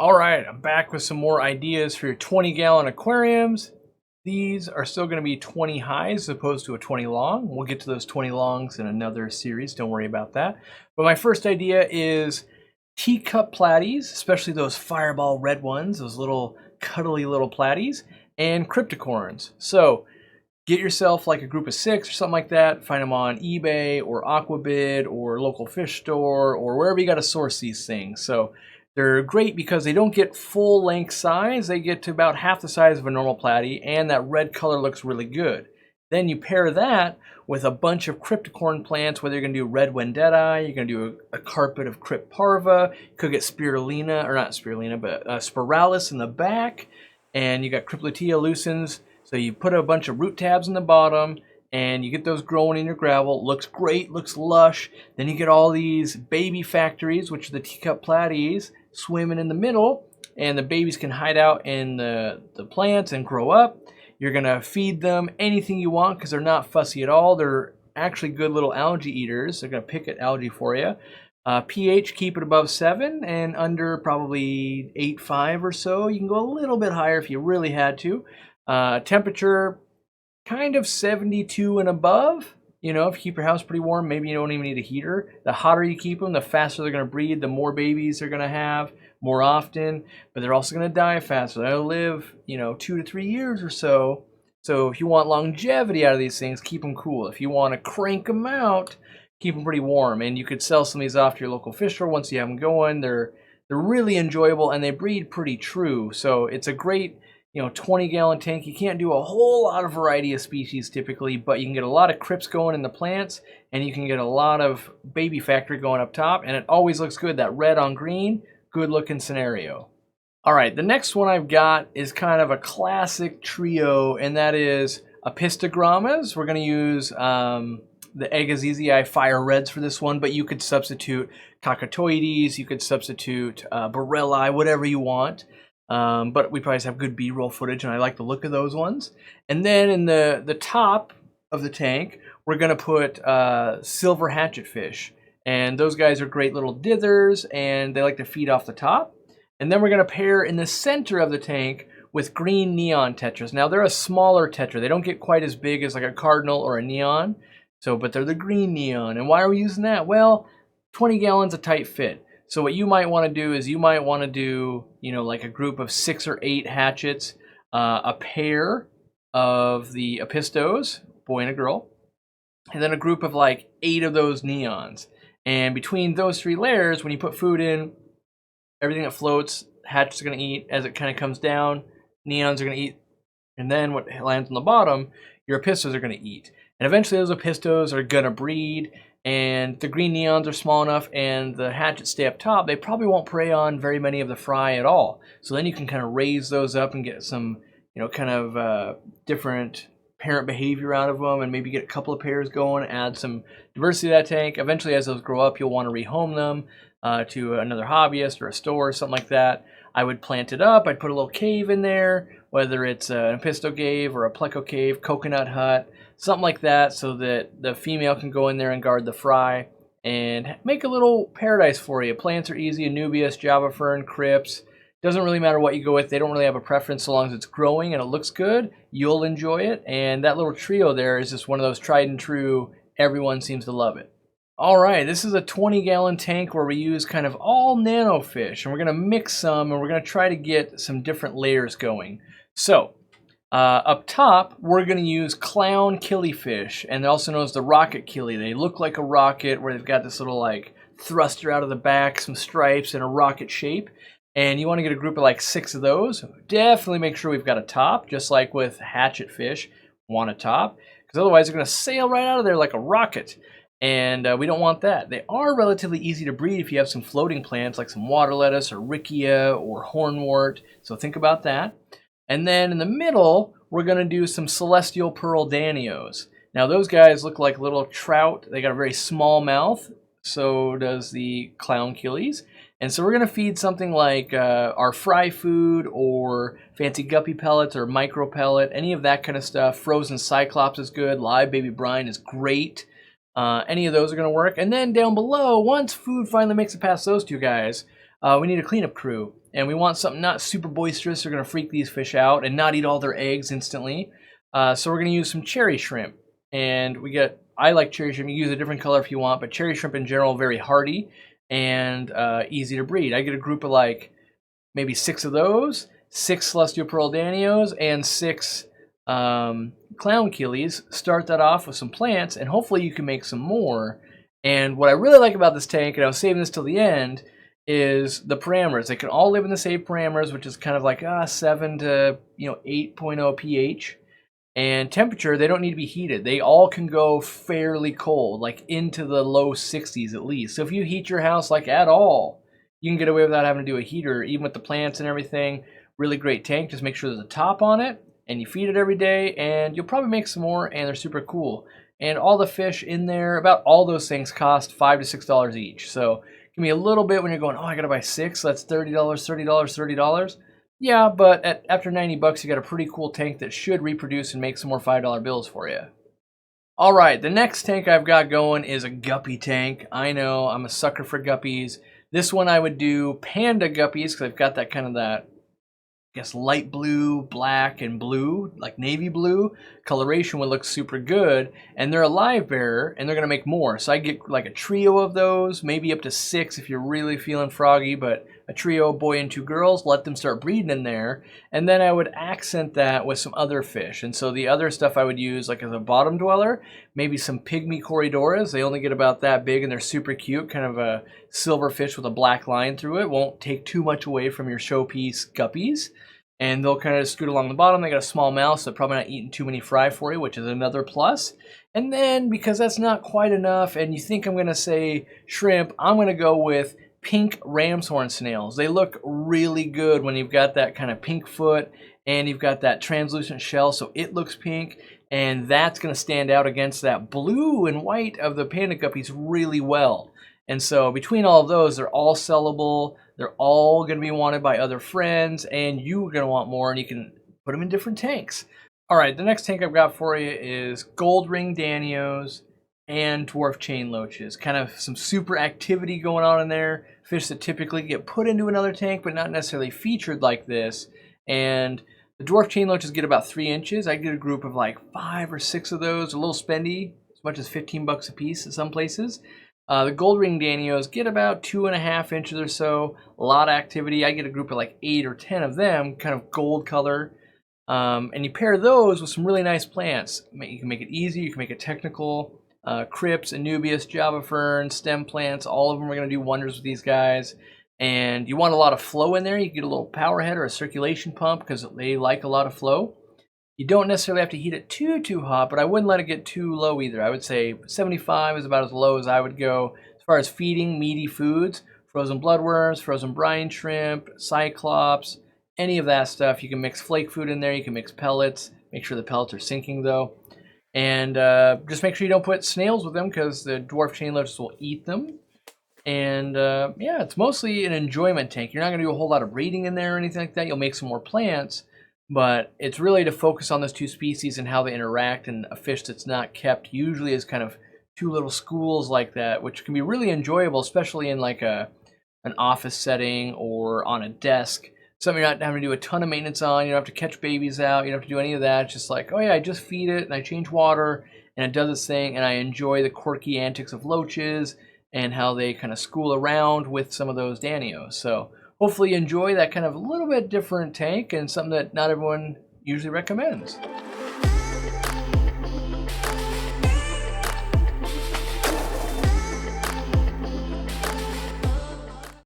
All right, I'm back with some more ideas for your 20-gallon aquariums. These are still going to be 20 highs as opposed to a 20 long. We'll get to those 20 longs in another series. Don't worry about that. But my first idea is teacup platies, especially those fireball red ones, those little cuddly little platies, and cryptocorns. So get yourself like a group of 6 or something like that. Find them on eBay or Aquabid or local fish store or wherever you got to source these things. So they're great because they don't get full length size. They get to about half the size of a normal platy, and that red color looks really good. Then you pair that with a bunch of cryptocorn plants, whether you're going to do red Wendetti, you're going to do a carpet of crypt parva, you could get spirulina, or not spirulina, but spiralis in the back, and you got cryptoletia lucens. So you put a bunch of root tabs in the bottom, and you get those growing in your gravel. Looks great, looks lush. Then you get all these baby factories, which are the teacup platies, swimming in the middle, and the babies can hide out in the plants and grow up. You're gonna feed them anything you want because they're not fussy at all. They're actually good little algae eaters. They're gonna pick at algae for you. pH, keep it above 7, and under probably 8.5 or so. You can go a little bit higher if you really had to. Temperature, kind of 72 and above. You know, if you keep your house pretty warm, maybe you don't even need a heater. The hotter you keep them, the faster they're going to breed, the more babies they're going to have more often, but they're also going to die faster. They'll live, 2 to 3 years or so. So if you want longevity out of these things, keep them cool. If you want to crank them out, keep them pretty warm. And you could sell some of these off to your local fish store once you have them going. They're really enjoyable, and they breed pretty true. So it's a great 20-gallon tank. You can't do a whole lot of variety of species typically, but you can get a lot of crypts going in the plants, and you can get a lot of baby factory going up top, and it always looks good. That red on green, good looking scenario. All right, the next one I've got is kind of a classic trio, and that is APISTOGRAMMAs. We're going to use the Agassiz Fire Reds for this one, but you could substitute Cacatoides, you could substitute Borelli, whatever you want. But we probably have good B-roll footage, and I like the look of those ones. And then in the top of the tank, we're going to put silver hatchetfish. And those guys are great little dithers, and they like to feed off the top. And then we're going to pair in the center of the tank with green neon tetras. Now, they're a smaller tetra. They don't get quite as big as like a cardinal or a neon, but they're the green neon. And why are we using that? Well, 20 gallons a tight fit. So what you might want to do is you might want to do, like a group of 6 or 8 hatchets, a pair of the Apistos, boy and a girl, and then a group of like 8 of those neons. And between those 3 layers, when you put food in, everything that floats, hatchets are going to eat. As it kind of comes down, neons are going to eat. And then what lands on the bottom, your Apistos are going to eat. And eventually those Apistos are going to breed, and the green neons are small enough and the hatchets stay up top, they probably won't prey on very many of the fry at all. So then you can kind of raise those up and get some, different parent behavior out of them, and maybe get a couple of pairs going, add some diversity to that tank. Eventually, as those grow up, you'll want to rehome them to another hobbyist or a store or something like that. I would plant it up. I'd put a little cave in there, whether it's an Apisto cave or a Pleco cave, coconut hut, something like that, so that the female can go in there and guard the fry and make a little paradise for you. Plants are easy: Anubias, Java Fern, Crypts. Doesn't really matter what you go with. They don't really have a preference so long as it's growing and it looks good. You'll enjoy it. And that little trio there is just one of those tried and true. Everyone seems to love it. All right, this is a 20-gallon tank where we use kind of all nano fish, and we're going to mix some, and we're going to try to get some different layers going. So up top, we're going to use clown killifish, and they're also known as the rocket killie. They look like a rocket where they've got this little like thruster out of the back, some stripes, and a rocket shape. And you want to get a group of like 6 of those. Definitely make sure we've got a top, just like with hatchetfish, want a top, because otherwise they're going to sail right out of there like a rocket. And we don't want that. They are relatively easy to breed if you have some floating plants like some water lettuce or rickia or hornwort. So think about that. And then in the middle, we're going to do some celestial pearl danios. Now those guys look like little trout. They got a very small mouth. So does the clown killies. And so we're going to feed something like our fry food or fancy guppy pellets or micro pellet, any of that kind of stuff. Frozen cyclops is good. Live baby brine is great. Any of those are going to work. And then down below, once food finally makes it past those 2 guys, we need a cleanup crew. and we want something not super boisterous. They're going to freak these fish out and not eat all their eggs instantly. So we're going to use some cherry shrimp. And I like cherry shrimp. You use a different color if you want, but cherry shrimp in general, very hardy and easy to breed. I get a group of like maybe 6 of those, 6 celestial pearl danios, and 6 clown killies. Start that off with some plants, and hopefully you can make some more. And what I really like about this tank, and I was saving this till the end, is the parameters. They can all live in the same parameters, which is kind of like 7 to 8.0 pH. And temperature, they don't need to be heated. They all can go fairly cold, like into the low 60s at least. So if you heat your house like at all, you can get away without having to do a heater, even with the plants and everything. Really great tank. Just make sure there's a top on it, and you feed it every day, and you'll probably make some more, and they're super cool. And all the fish in there, about all those things cost $5 to $6 each. So give me a little bit when you're going, oh, I gotta buy 6, that's $30, $30, $30. Yeah, but after 90 bucks, you got a pretty cool tank that should reproduce and make some more $5 bills for you. All right, the next tank I've got going is a guppy tank. I know, I'm a sucker for guppies. This one I would do panda guppies because I've got that kind of that, I guess, light blue, black, and blue, like navy blue coloration would look super good. And they're a live bearer, and they're going to make more. So I get like a trio of those, maybe up to 6 if you're really feeling froggy, but a trio, boy and 2 girls, let them start breeding in there. And then I would accent that with some other fish. And so the other stuff I would use, like as a bottom dweller, maybe some PYGMY CORYDORAS. They only get about that big, and they're super cute, kind of a silver fish with a black line through it. Won't take too much away from your showpiece guppies. And they'll kind of scoot along the bottom. They got a small mouth, so they're probably not eating too many fry for you, which is another plus. And then, because that's not quite enough, and you think I'm going to say shrimp, I'm going to go with pink ramshorn snails. They look really good when you've got that kind of pink foot, and you've got that translucent shell, so it looks pink. And that's going to stand out against that blue and white of the panda guppies really well. And so between all of those, they're all sellable. They're all going to be wanted by other friends, and you're going to want more, and you can put them in different tanks. All right, the next tank I've got for you is gold ring danios and dwarf chain loaches. Kind of some super activity going on in there. Fish that typically get put into another tank, but not necessarily featured like this. And the dwarf chain loaches get about 3 inches. I get a group of like 5 or 6 of those, a little spendy, as much as 15 bucks a piece in some places. The gold ring danios get about 2.5 inches or so. A lot of activity. I get a group of like 8 or 10 of them, kind of gold color. And you pair those with some really nice plants. You can make it easy. You can make it technical. Crypts, Anubias, Java fern, stem plants. All of them are going to do wonders with these guys. And you want a lot of flow in there. You get a little power head or a circulation pump because they like a lot of flow. You don't necessarily have to heat it too hot, but I wouldn't let it get too low either. I would say 75 is about as low as I would go. As far as feeding meaty foods, frozen bloodworms, frozen brine shrimp, cyclops, any of that stuff. You can mix flake food in there. You can mix pellets. Make sure the pellets are sinking though. And just make sure you don't put snails with them because the dwarf chain loaches will eat them. And yeah, it's mostly an enjoyment tank. You're not going to do a whole lot of breeding in there or anything like that. You'll make some more plants. But it's really to focus on those 2 species and how they interact, and a fish that's not kept usually is kind of 2 little schools like that, which can be really enjoyable, especially in like an office setting or on a desk. Something you're not having to do a ton of maintenance on. You don't have to catch babies out. You don't have to do any of that. It's just like, oh yeah, I just feed it and I change water and it does its thing, and I enjoy the quirky antics of loaches and how they kind of school around with some of those danios. So hopefully you enjoy that kind of a little bit different tank and something that not everyone usually recommends.